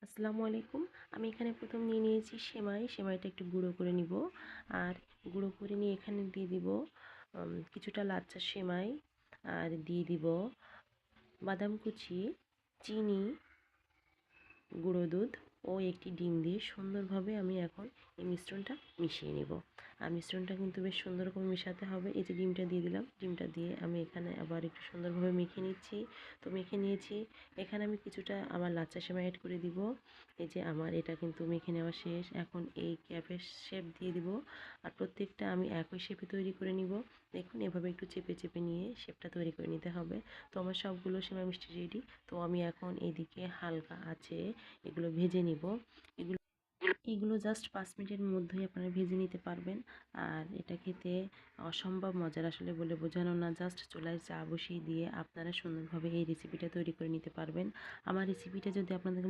আসসালামু আলাইকুম। আমি এখানে প্রথম নিয়ে নিয়েছি সেমাইটা একটু গুঁড়ো করে নিব। আর গুঁড়ো করে নিয়ে এখানে দিয়ে দিব কিছুটা লাচ্ছা সেমাই, আর দিয়ে দিব বাদাম কুচি, চিনি, গুঁড়ো দুধ ও একটি ডিম দিয়ে সুন্দরভাবে আমি এখন এই মিশ্রণটা মিশিয়ে নিব। আর মিশ্রণটা কিন্তু বেশ সুন্দর করে মেশাতে হবে। এই যে ডিমটা দিয়ে দিলাম, ডিমটা দিয়ে আমি এখানে আবার একটু সুন্দরভাবে মেখে নিচ্ছি। তো মেখে নিয়েছি। এখানে আমি কিছুটা আমার লাচ্ছা সেমাই অ্যাড করে দিব। এই যে আমার এটা কিন্তু মেখে নেওয়া শেষ। এখন এই ক্যাপের শেপ দিয়ে দিব। আর প্রত্যেকটা আমি একই শেপে তৈরি করে নিব। দেখুন এভাবে একটু চেপে চেপে নিয়ে শেপটা তৈরি করে নিতে হবে। তো আমার সবগুলো সেমাই মিষ্টি রেডি। তো আমি এখন এদিকে হালকা আছে এগুলো ভেজে নিব। এগুলো এগুলো জাস্ট 5 মিনিটের মধ্যেই আপনারা ভেজে নিতে পারবেন। আর এটা খেতে অসম্ভব মজার, আসলে বলে বোঝানো না। জাস্ট চুলায় চা বসিয়ে দিয়ে আপনারা সুন্দরভাবে এই রেসিপিটা তৈরি করে নিতে পারবেন। আমার রেসিপিটা যদি আপনাদের